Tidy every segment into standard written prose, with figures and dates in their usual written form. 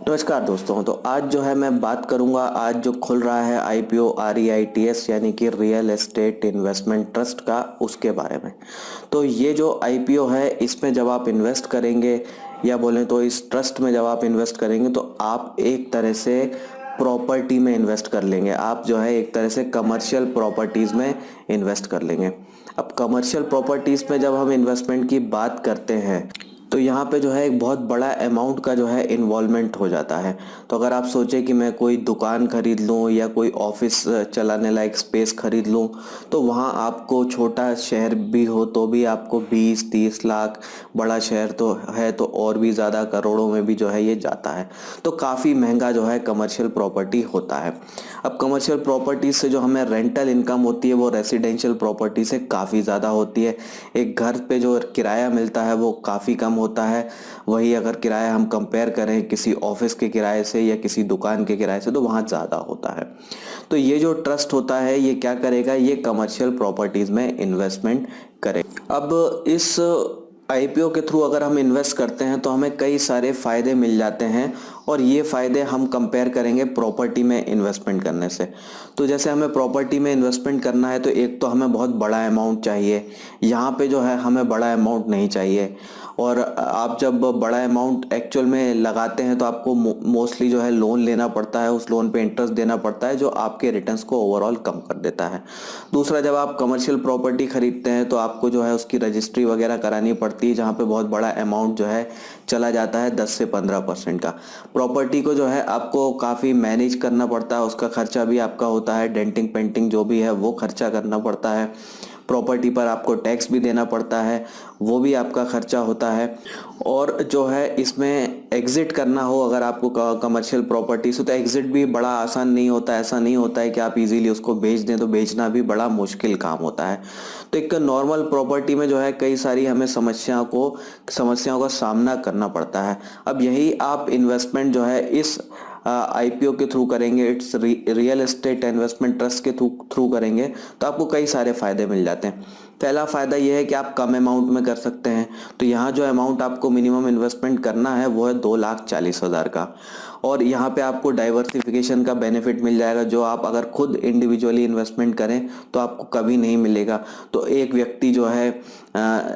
नमस्कार दोस्तों। तो आज जो है मैं बात करूंगा, आज जो खुल रहा है आईपीओ REITs यानी कि रियल एस्टेट इन्वेस्टमेंट ट्रस्ट का, उसके बारे में। तो ये जो आईपीओ है, इसमें जब आप इन्वेस्ट करेंगे या बोलें तो इस ट्रस्ट में जब आप इन्वेस्ट करेंगे तो आप एक तरह से प्रॉपर्टी में इन्वेस्ट कर लेंगे। आप जो है एक तरह से कमर्शियल प्रॉपर्टीज़ में इन्वेस्ट कर लेंगे। अब कमर्शियल प्रॉपर्टीज़ में जब हम इन्वेस्टमेंट की बात करते हैं तो यहाँ पे जो है एक बहुत बड़ा अमाउंट का जो है इन्वॉल्वमेंट हो जाता है। तो अगर आप सोचें कि मैं कोई दुकान खरीद लूँ या कोई ऑफिस चलाने लायक स्पेस खरीद लूँ, तो वहाँ आपको छोटा शहर भी हो तो भी आपको 20-30 लाख, बड़ा शहर तो है तो और भी ज़्यादा करोड़ों में भी जो है ये जाता है। तो काफ़ी महंगा जो है कमर्शियल प्रॉपर्टी होता है। अब कमर्शियल प्रॉपर्टी से जो हमें रेंटल इनकम होती है वो रेसिडेंशियल प्रॉपर्टी से काफ़ी ज़्यादा होती है। एक घर पे जो किराया मिलता है वो काफ़ी कम होता है। वही अगर किराया हम कंपेयर करें किसी ऑफिस के किराए से या किसी दुकान के किराए से, तो वहाँ ज़्यादा होता है। तो ये जो ट्रस्ट होता है ये क्या करेगा, ये कमर्शियल प्रॉपर्टीज़ में इन्वेस्टमेंट करे। अब इस आईपीओ के थ्रू अगर हम इन्वेस्ट करते हैं तो हमें कई सारे फ़ायदे मिल जाते हैं, और ये फ़ायदे हम कंपेयर करेंगे प्रॉपर्टी में इन्वेस्टमेंट करने से। तो जैसे हमें प्रॉपर्टी में इन्वेस्टमेंट करना है तो एक तो हमें बहुत बड़ा अमाउंट चाहिए। यहाँ पे जो है हमें बड़ा अमाउंट नहीं चाहिए, और आप जब बड़ा अमाउंट एक्चुअल में लगाते हैं तो आपको मोस्टली जो है लोन लेना पड़ता है, उस लोन पे इंटरेस्ट देना पड़ता है जो आपके रिटर्न्स को ओवरऑल कम कर देता है। दूसरा, जब आप कमर्शियल प्रॉपर्टी खरीदते हैं तो आपको जो है उसकी रजिस्ट्री वगैरह करानी पड़ती है, जहाँ पे बहुत बड़ा अमाउंट जो है चला जाता है 10 से 15% का। प्रॉपर्टी को जो है आपको काफ़ी मैनेज करना पड़ता है, उसका खर्चा भी आपका होता है, डेंटिंग पेंटिंग जो भी है वो खर्चा करना पड़ता है। प्रॉपर्टी पर आपको टैक्स भी देना पड़ता है, वो भी आपका खर्चा होता है। और जो है इसमें एग्ज़िट करना हो अगर आपको कमर्शियल प्रॉपर्टी से, तो एग्ज़िट भी बड़ा आसान नहीं होता है। ऐसा नहीं होता है कि आप इजीली उसको बेच दें, तो बेचना भी बड़ा मुश्किल काम होता है। तो एक नॉर्मल प्रॉपर्टी में जो है कई सारी हमें समस्याओं का सामना करना पड़ता है। अब यही आप इन्वेस्टमेंट जो है इस आईपीओ के थ्रू करेंगे, it's real estate investment trust के थ्रू करेंगे तो आपको कई सारे फायदे मिल जाते हैं। पहला फ़ायदा यह है कि आप कम अमाउंट में कर सकते हैं। तो यहाँ जो अमाउंट आपको मिनिमम इन्वेस्टमेंट करना है वो है 2,40,000 का, और यहाँ पे आपको डाइवर्सिफिकेशन का बेनिफिट मिल जाएगा, जो आप अगर खुद इंडिविजुअली इन्वेस्टमेंट करें तो आपको कभी नहीं मिलेगा। तो एक व्यक्ति जो है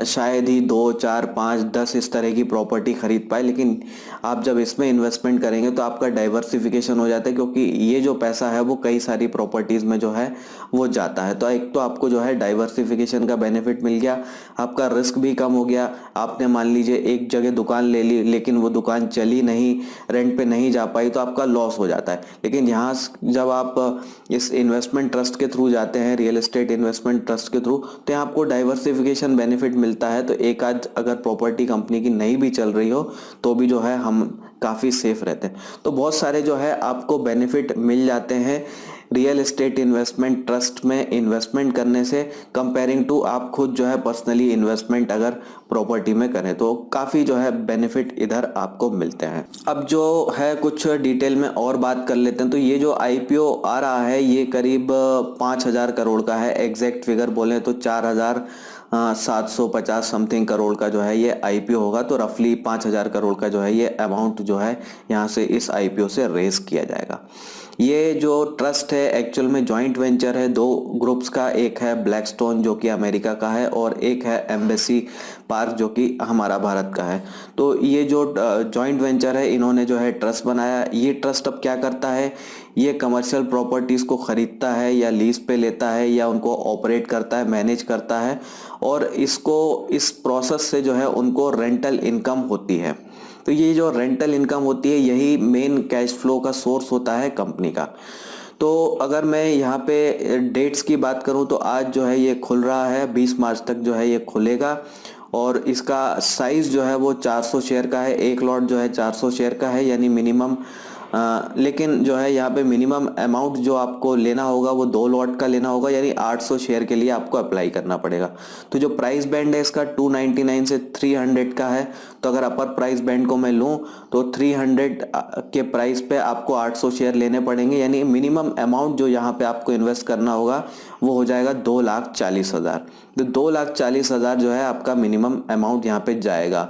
शायद ही 2, 4, 5, 10 इस तरह की प्रॉपर्टी खरीद पाए, लेकिन आप जब इसमें इन्वेस्टमेंट करेंगे तो आपका डाइवर्सिफिकेशन हो जाता है, क्योंकि ये जो पैसा है वो कई सारी प्रॉपर्टीज़ में जो है वो जाता है। तो एक तो आपको जो है डाइवर्सिफिकेशन का बेनिफिट मिल गया, आपका रिस्क भी कम हो गया। आपने मान लीजिए एक जगह दुकान ले ली, लेकिन वो दुकान चली नहीं, रेंट पे नहीं जा पाई, तो आपका लॉस हो जाता है। लेकिन यहाँ जब आप इस इन्वेस्टमेंट ट्रस्ट के थ्रू जाते हैं, रियल एस्टेट इन्वेस्टमेंट ट्रस्ट के थ्रू, तो यहाँ आपको डाइवर्सिफिकेशन बेनिफिट मिलता है। तो एक आध अगर प्रॉपर्टी कंपनी की नहीं भी चल रही हो तो भी जो है हम काफ़ी सेफ रहते हैं। तो बहुत सारे जो है आपको बेनिफिट मिल जाते हैं रियल एस्टेट इन्वेस्टमेंट ट्रस्ट में इन्वेस्टमेंट करने से, कंपेयरिंग टू आप खुद जो है पर्सनली इन्वेस्टमेंट अगर प्रॉपर्टी में करें, तो काफ़ी जो है बेनिफिट इधर आपको मिलते हैं। अब जो है कुछ डिटेल में और बात कर लेते हैं। तो ये जो आईपीओ आ रहा है ये करीब 5,000 करोड़ का है। एग्जैक्ट फिगर बोले तो 4,750 समथिंग करोड़ का जो है ये आईपीओ होगा। तो रफली 5,000 करोड़ का जो है ये अमाउंट जो है यहाँ से इस आईपीओ से रेज किया जाएगा। ये जो ट्रस्ट है एक्चुअल में जॉइंट वेंचर है दो ग्रुप्स का। एक है ब्लैकस्टोन जो कि अमेरिका का है, और एक है एम्बेसी पार्क जो कि हमारा भारत का है। तो ये जो जॉइंट वेंचर है, इन्होंने जो है ट्रस्ट बनाया। ये ट्रस्ट अब क्या करता है, ये कमर्शियल प्रॉपर्टीज़ को ख़रीदता है या लीज पे लेता है या उनको ऑपरेट करता है, मैनेज करता है, और इसको इस प्रोसेस से जो है उनको रेंटल इनकम होती है। तो ये जो रेंटल इनकम होती है यही मेन कैश फ्लो का सोर्स होता है कंपनी का। तो अगर मैं यहाँ पे डेट्स की बात करूँ तो आज जो है ये खुल रहा है, 20 मार्च तक जो है ये खुलेगा, और इसका साइज़ जो है वो 400 शेयर का है। एक लॉट जो है 400 शेयर का है, यानी मिनिमम लेकिन जो है यहाँ पे मिनिमम अमाउंट जो आपको लेना होगा वो 2 लॉट का लेना होगा, यानी 800 शेयर के लिए आपको अप्लाई करना पड़ेगा। तो जो प्राइस बैंड है इसका 299 से 300 का है। तो अगर अपर प्राइस बैंड को मैं लूँ तो 300 के प्राइस पे आपको 800 शेयर लेने पड़ेंगे, यानी मिनिमम अमाउंट जो यहाँ पे आपको इन्वेस्ट करना होगा वो हो जाएगा 2,40,000। तो 2,40,000 जो है आपका मिनिमम अमाउंट यहाँ पे जाएगा।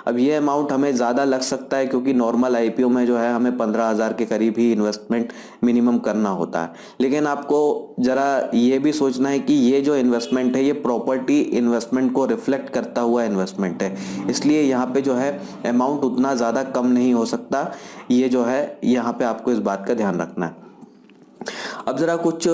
अब ये अमाउंट हमें ज़्यादा लग सकता है क्योंकि नॉर्मल आईपीओ में जो है हमें 15,000 के करीब ही इन्वेस्टमेंट मिनिमम करना होता है। लेकिन आपको ज़रा ये भी सोचना है कि ये जो इन्वेस्टमेंट है ये प्रॉपर्टी इन्वेस्टमेंट को रिफ्लेक्ट करता हुआ इन्वेस्टमेंट है, इसलिए यहाँ पे जो है अमाउंट उतना ज़्यादा कम नहीं हो सकता। ये जो है यहाँ पे आपको इस बात का ध्यान रखना है। अब जरा कुछ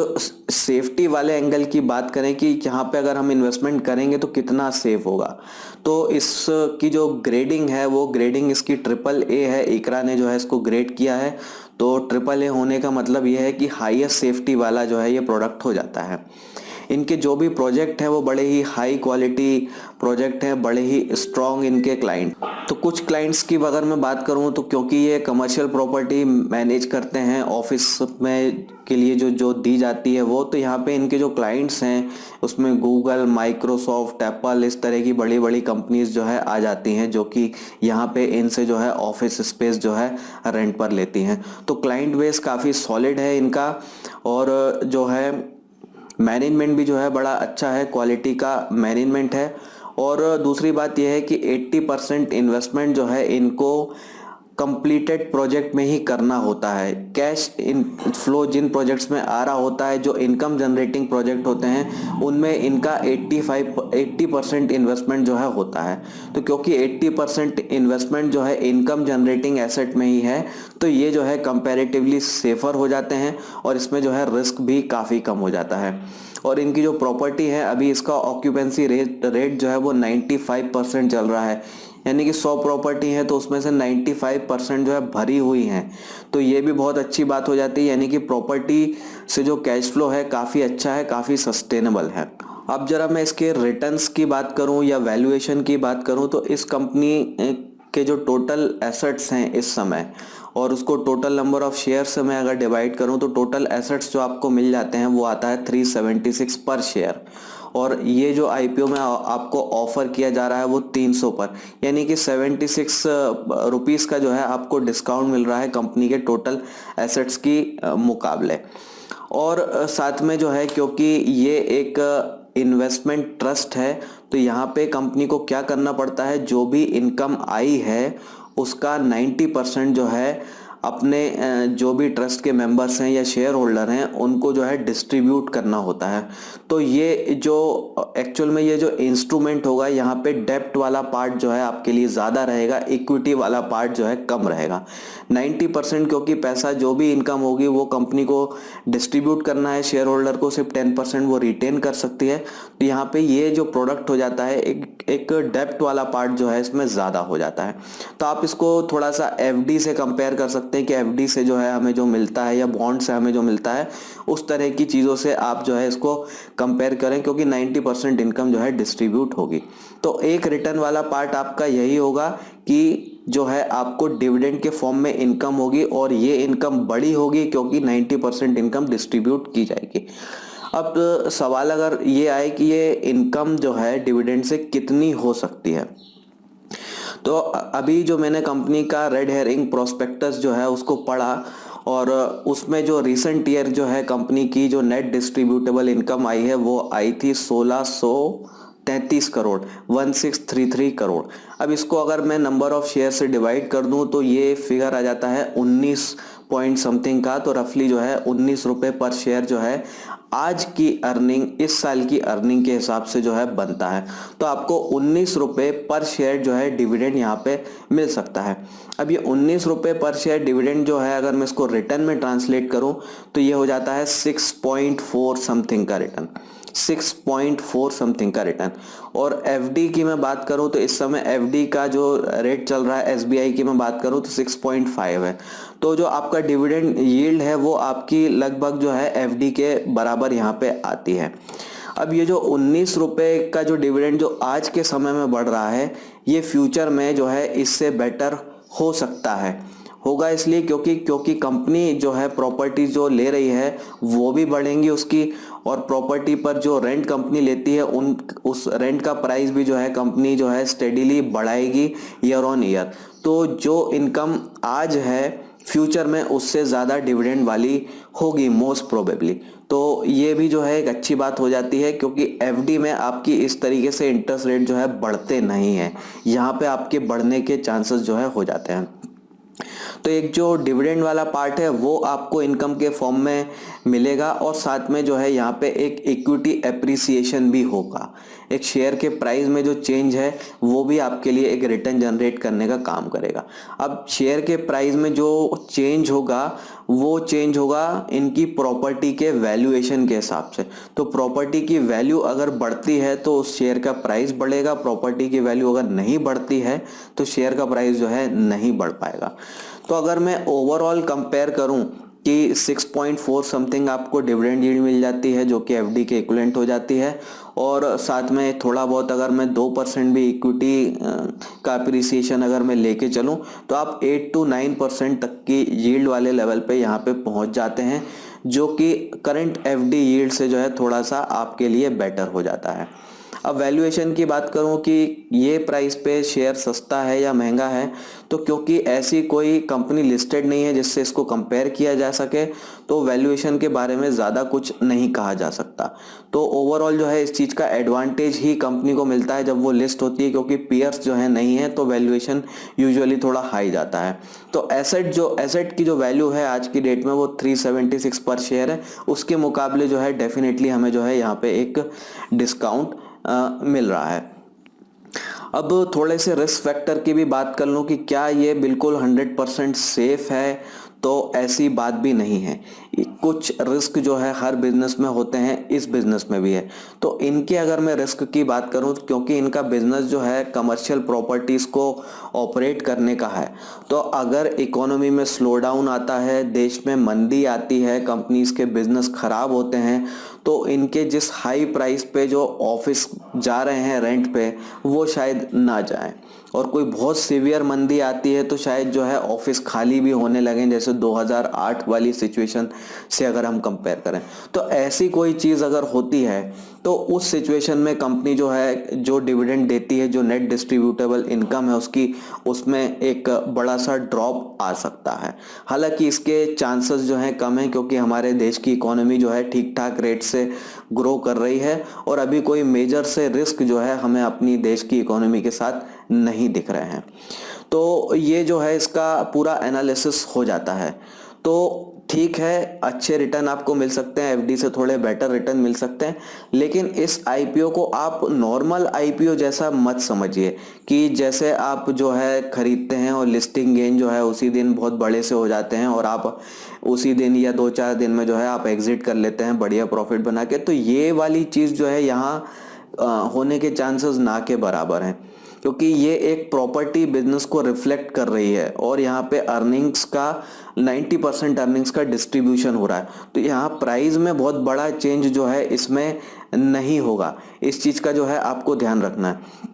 सेफ्टी वाले एंगल की बात करें कि यहाँ पे अगर हम इन्वेस्टमेंट करेंगे तो कितना सेफ होगा। तो इसकी जो ग्रेडिंग है वो ग्रेडिंग इसकी AAA है। इकरा ने जो है इसको ग्रेड किया है। तो AAA होने का मतलब ये है कि हाईएस्ट सेफ्टी वाला जो है ये प्रोडक्ट हो जाता है। इनके जो भी प्रोजेक्ट है वो बड़े ही हाई क्वालिटी प्रोजेक्ट हैं, बड़े ही स्ट्रॉन्ग इनके क्लाइंट। तो कुछ क्लाइंट्स की अगर मैं बात करूं तो क्योंकि ये कमर्शियल प्रॉपर्टी मैनेज करते हैं ऑफिस में के लिए जो दी जाती है वो, तो यहाँ पे इनके जो क्लाइंट्स हैं उसमें गूगल, माइक्रोसॉफ्ट, एप्पल, इस तरह की बड़ी बड़ी कंपनीज जो है आ जाती हैं जो कि यहाँ पे इनसे जो है ऑफिस स्पेस जो है रेंट पर लेती हैं। तो क्लाइंट बेस काफ़ी सॉलिड है इनका, और जो है मैनेजमेंट भी जो है बड़ा अच्छा है, क्वालिटी का मैनेजमेंट है। और दूसरी बात यह है कि 80% इन्वेस्टमेंट जो है इनको कंप्लीटेड प्रोजेक्ट में ही करना होता है। कैश इन फ्लो जिन प्रोजेक्ट्स में आ रहा होता है, जो इनकम जनरेटिंग प्रोजेक्ट होते हैं, उनमें इनका 80% इन्वेस्टमेंट जो है होता है। तो क्योंकि 80% इन्वेस्टमेंट जो है इनकम जनरेटिंग एसेट में ही है, तो ये जो है कंपैरेटिवली सेफर हो जाते हैं और इसमें जो है रिस्क भी काफ़ी कम हो जाता है। और इनकी जो प्रॉपर्टी है अभी इसका ऑक्यूपेंसी रेट जो है वो 95% चल रहा है, यानी कि 100 प्रॉपर्टी है तो उसमें से 95% जो है भरी हुई हैं। तो ये भी बहुत अच्छी बात हो जाती है, यानी कि प्रॉपर्टी से जो कैश फ्लो है काफ़ी अच्छा है, काफ़ी सस्टेनेबल है। अब जरा मैं इसके रिटर्न्स की बात करूं या वैल्यूएशन की बात करूं तो इस कंपनी के जो टोटल एसेट्स हैं इस समय और उसको टोटल नंबर ऑफ शेयर से मैं अगर डिवाइड करूं तो टोटल एसेट्स जो आपको मिल जाते हैं वो आता है 376 पर शेयर। और ये जो आईपीओ में आपको ऑफर किया जा रहा है वो 300 पर, यानी कि 76 रुपीज़ का जो है आपको डिस्काउंट मिल रहा है कंपनी के टोटल एसेट्स की मुकाबले। और साथ में जो है क्योंकि ये एक इन्वेस्टमेंट ट्रस्ट है तो यहाँ पे कंपनी को क्या करना पड़ता है, जो भी इनकम आई है उसका 90% जो है अपने जो भी ट्रस्ट के मेंबर्स हैं या शेयर होल्डर हैं उनको जो है डिस्ट्रीब्यूट करना होता है। तो ये जो एक्चुअल में ये जो इंस्ट्रूमेंट होगा यहाँ पे डेब्ट वाला पार्ट जो है आपके लिए ज़्यादा रहेगा, इक्विटी वाला पार्ट जो है कम रहेगा। 90% क्योंकि पैसा जो भी इनकम होगी वो कंपनी को डिस्ट्रीब्यूट करना है शेयर होल्डर को, सिर्फ 10% वो रिटेन कर सकती है। तो यहाँ पे ये जो प्रोडक्ट हो जाता है एक डेब्ट वाला पार्ट जो है इसमें ज़्यादा हो जाता है। तो आप इसको थोड़ा सा एफडी से कंपेयर कर सकते हैं कि एफडी से जो है हमें जो मिलता है या बॉन्ड से हमें जो मिलता है उस तरह की चीज़ों से आप जो है इसको कंपेयर करें, क्योंकि 90% इनकम जो है डिस्ट्रीब्यूट होगी। तो एक रिटर्न वाला पार्ट आपका यही होगा कि जो है आपको डिविडेंड के फॉर्म में इनकम होगी और ये इनकम बड़ी होगी क्योंकि 90% इनकम डिस्ट्रीब्यूट की जाएगी। अब सवाल अगर ये आए कि ये इनकम जो है डिविडेंड से कितनी हो सकती है, तो अभी जो मैंने कंपनी का रेड हेरिंग प्रोस्पेक्टस जो है उसको पढ़ा और उसमें जो रिसेंट ईयर जो है कंपनी की जो नेट डिस्ट्रीब्यूटेबल इनकम आई है वो आई थी 1633 करोड़, 1633 करोड़। अब इसको अगर मैं नंबर ऑफ शेयर से डिवाइड कर दूं तो ये फिगर आ जाता है 19 पॉइंट समथिंग का, तो रफली जो है 19 रुपये पर शेयर जो है आज की अर्निंग, इस साल की अर्निंग के हिसाब से जो है बनता है। तो आपको 19 रुपये पर शेयर जो है डिविडेंड यहाँ पे मिल सकता है। अब ये 19 रुपये पर शेयर डिविडेंड जो है अगर मैं इसको रिटर्न में ट्रांसलेट करूँ तो ये हो जाता है 6.4 समथिंग का रिटर्न, 6.4 समथिंग का रिटर्न। और एफडी की मैं बात करूं तो इस समय एफडी का जो रेट चल रहा है, एसबीआई की मैं बात करूं तो 6.5 है। तो जो आपका डिविडेंड यील्ड है वो आपकी लगभग जो है एफडी के बराबर यहाँ पे आती है। अब ये जो 19 रुपये का जो डिविडेंड जो आज के समय में बढ़ रहा है, ये फ्यूचर में जो है इससे बेटर हो सकता है। होगा इसलिए क्योंकि कंपनी जो है प्रॉपर्टी जो ले रही है वो भी बढ़ेंगी उसकी, और प्रॉपर्टी पर जो रेंट कंपनी लेती है उस रेंट का प्राइस भी जो है कंपनी जो है स्टेडीली बढ़ाएगी ईयर ऑन ईयर। तो जो इनकम आज है फ्यूचर में उससे ज़्यादा डिविडेंड वाली होगी मोस्ट प्रोबेबली। तो ये भी जो है एक अच्छी बात हो जाती है, क्योंकि एफडी में आपकी इस तरीके से इंटरेस्ट रेट जो है बढ़ते नहीं हैं, यहाँ पे आपके बढ़ने के चांसेस जो है हो जाते हैं। तो एक जो डिविडेंड वाला पार्ट है वो आपको इनकम के फॉर्म में मिलेगा, और साथ में जो है यहाँ पे एक इक्विटी एप्रिसिएशन भी होगा। एक शेयर के प्राइस में जो चेंज है वो भी आपके लिए एक रिटर्न जनरेट करने का काम करेगा। अब शेयर के प्राइस में जो चेंज होगा वो चेंज होगा इनकी प्रॉपर्टी के वैल्यूएशन के हिसाब से। तो प्रॉपर्टी की वैल्यू अगर बढ़ती है तो उस शेयर का प्राइस बढ़ेगा, प्रॉपर्टी की वैल्यू अगर नहीं बढ़ती है तो शेयर का प्राइस जो है नहीं बढ़ पाएगा। तो अगर मैं ओवरऑल कंपेयर करूं कि 6.4 समथिंग आपको डिविडेंड यील्ड मिल जाती है जो कि एफडी के इक्विवेलेंट हो जाती है, और साथ में थोड़ा बहुत अगर मैं 2% भी इक्विटी का अप्रिसिएशन अगर मैं लेके चलूं तो आप 8 to 9% तक की यील्ड वाले लेवल पे यहाँ पे पहुंच जाते हैं, जो कि करंट एफडी यील्ड से जो है थोड़ा सा आपके लिए बेटर हो जाता है। अब वैल्यूएशन की बात करूं कि ये प्राइस पे शेयर सस्ता है या महंगा है, तो क्योंकि ऐसी कोई कंपनी लिस्टेड नहीं है जिससे इसको कंपेयर किया जा सके, तो वैल्यूएशन के बारे में ज़्यादा कुछ नहीं कहा जा सकता। तो ओवरऑल जो है इस चीज़ का एडवांटेज ही कंपनी को मिलता है जब वो लिस्ट होती है, क्योंकि पीयर्स जो है नहीं है तो वैल्यूएशन यूजुअली थोड़ा हाई जाता है। तो एसेट की जो वैल्यू है आज की डेट में वो 376 पर शेयर है, उसके मुकाबले जो है डेफिनेटली हमें जो है यहाँ पे एक डिस्काउंट मिल रहा है। अब थोड़े से रिस्क फैक्टर की भी बात कर लूं कि क्या ये बिल्कुल 100% सेफ है, तो ऐसी बात भी नहीं है। कुछ रिस्क जो है हर बिजनेस में होते हैं, इस बिजनेस में भी है। तो इनके अगर मैं रिस्क की बात करूं, क्योंकि इनका बिजनेस जो है कमर्शियल प्रॉपर्टीज को ऑपरेट करने का है, तो अगर इकोनॉमी में स्लो डाउन आता है, देश में मंदी आती है, कंपनीज के बिजनेस खराब होते हैं, तो इनके जिस हाई प्राइस पे जो ऑफिस जा रहे हैं रेंट पे वो शायद ना जाए, और कोई बहुत सीवियर मंदी आती है तो शायद जो है ऑफिस खाली भी होने लगे, जैसे 2008 वाली सिचुएशन से अगर हम कंपेयर करें। तो ऐसी कोई चीज़ अगर होती है तो उस सिचुएशन में कंपनी जो है जो डिविडेंड देती है, जो नेट डिस्ट्रीब्यूटेबल इनकम है उसकी, उसमें एक बड़ा सा ड्रॉप आ सकता है। हालांकि इसके चांसेस जो हैं कम है, क्योंकि हमारे देश की इकोनॉमी जो है ठीक ठाक रेट से ग्रो कर रही है, और अभी कोई मेजर से रिस्क जो है हमें अपनी देश की इकोनॉमी के साथ नहीं दिख रहे हैं। तो ये जो है इसका पूरा एनालिसिस हो जाता है। तो ठीक है, अच्छे रिटर्न आपको मिल सकते हैं, एफडी से थोड़े बेटर रिटर्न मिल सकते हैं, लेकिन इस आईपीओ को आप नॉर्मल आईपीओ जैसा मत समझिए कि जैसे आप जो है खरीदते हैं और लिस्टिंग गेन जो है उसी दिन बहुत बड़े से हो जाते हैं और आप उसी दिन या 2-4 दिन में जो है आप एग्जिट कर लेते हैं बढ़िया प्रॉफिट बना के। तो ये वाली चीज़ जो है यहाँ होने के चांसेस ना के बराबर हैं, क्योंकि ये एक प्रॉपर्टी बिजनेस को रिफ्लेक्ट कर रही है, और यहाँ पे अर्निंग्स का 90% अर्निंग्स का डिस्ट्रीब्यूशन हो रहा है। तो यहाँ प्राइस में बहुत बड़ा चेंज जो है इसमें नहीं होगा, इस चीज़ का जो है आपको ध्यान रखना है।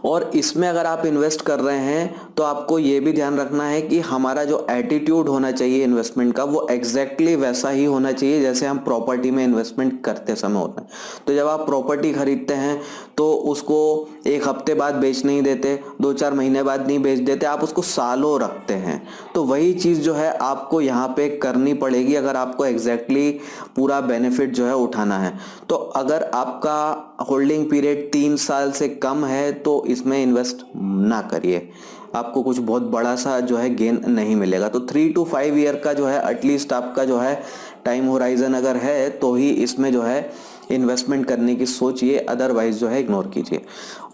और इसमें अगर आप इन्वेस्ट कर रहे हैं तो आपको ये भी ध्यान रखना है कि हमारा जो एटीट्यूड होना चाहिए इन्वेस्टमेंट का वो एग्जैक्टली वैसा ही होना चाहिए जैसे हम प्रॉपर्टी में इन्वेस्टमेंट करते समय होता है। तो जब आप प्रॉपर्टी खरीदते हैं तो उसको एक हफ्ते बाद बेच नहीं देते, 2-4 महीने बाद नहीं बेच देते, आप उसको सालों रखते हैं। तो वही चीज़ जो है आपको यहाँ पे करनी पड़ेगी अगर आपको एग्जैक्टली पूरा बेनिफिट जो है उठाना है। तो अगर आपका होल्डिंग पीरियड 3 साल से कम है तो इसमें इन्वेस्ट ना करिए, आपको कुछ बहुत बड़ा सा जो है गेन नहीं मिलेगा। तो 3 to 5 ईयर का जो है एटलीस्ट आपका जो है टाइम होराइजन अगर है तो ही इसमें जो है इन्वेस्टमेंट करने की सोचिए, अदरवाइज जो है इग्नोर कीजिए।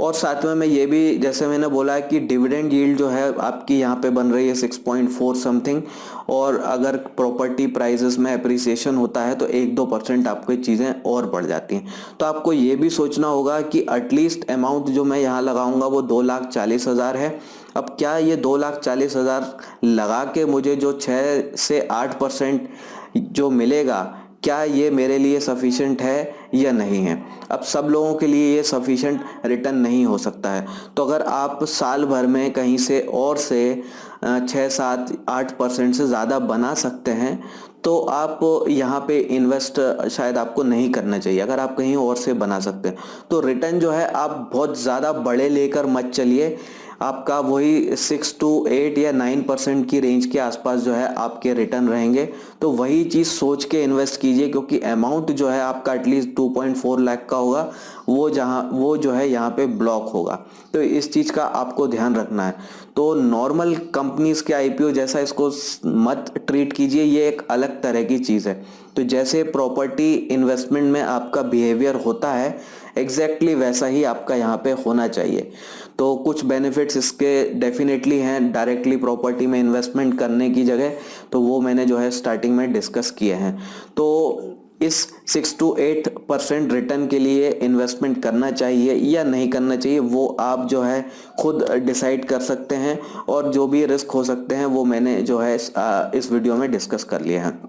और साथ में मैं ये भी जैसे मैंने बोला कि डिविडेंड यील्ड जो है आपकी यहाँ पे बन रही है 6.4 समथिंग, और अगर प्रॉपर्टी प्राइसेस में अप्रिसिएशन होता है तो 1-2% आपकी चीज़ें और बढ़ जाती हैं। तो आपको ये भी सोचना होगा कि एटलीस्ट अमाउंट जो मैं यहाँ लगाऊंगा वो 2,40,000 है। अब क्या ये 2,40,000 लगा के मुझे जो 6 से 8% जो मिलेगा, क्या ये मेरे लिए सफिशिएंट है या नहीं है? अब सब लोगों के लिए ये सफिशिएंट रिटर्न नहीं हो सकता है। तो अगर आप साल भर में कहीं से और से 6, 7, 8% से ज़्यादा बना सकते हैं, तो आप यहाँ पे इन्वेस्ट शायद आपको नहीं करना चाहिए। अगर आप कहीं और से बना सकते हैं तो रिटर्न जो है आप बहुत ज़्यादा बड़े लेकर मत चलिए। आपका वही 6 to 8 या 9% की रेंज के आसपास जो है आपके रिटर्न रहेंगे। तो वही चीज़ सोच के इन्वेस्ट कीजिए, क्योंकि अमाउंट जो है आपका एटलीस्ट 2.4 लाख का होगा, वो जो है यहाँ पे ब्लॉक होगा। तो इस चीज़ का आपको ध्यान रखना है। तो नॉर्मल कंपनीज के आईपीओ जैसा इसको मत ट्रीट कीजिए, ये एक अलग तरह की चीज़ है। तो जैसे प्रॉपर्टी इन्वेस्टमेंट में आपका बिहेवियर होता है, एग्जैक्टली वैसा ही आपका यहाँ पे होना चाहिए। तो कुछ बेनिफिट्स इसके डेफिनेटली हैं डायरेक्टली प्रॉपर्टी में इन्वेस्टमेंट करने की जगह, तो वो मैंने जो है स्टार्टिंग में डिस्कस किए हैं। तो इस 6 to 8% रिटर्न के लिए इन्वेस्टमेंट करना चाहिए या नहीं करना चाहिए, वो आप जो है खुद डिसाइड कर सकते हैं। और जो भी रिस्क हो सकते हैं वो मैंने जो है इस वीडियो में डिस्कस कर लिए हैं।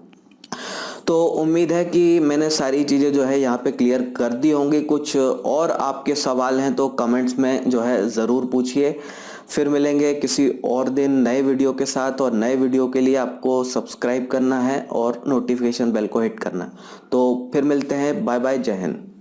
तो उम्मीद है कि मैंने सारी चीज़ें जो है यहाँ पे क्लियर कर दी होंगी। कुछ और आपके सवाल हैं तो कमेंट्स में जो है ज़रूर पूछिए। फिर मिलेंगे किसी और दिन नए वीडियो के साथ, और नए वीडियो के लिए आपको सब्सक्राइब करना है और नोटिफिकेशन बेल को हिट करना है। तो फिर मिलते हैं, बाय बाय, जय हिंद।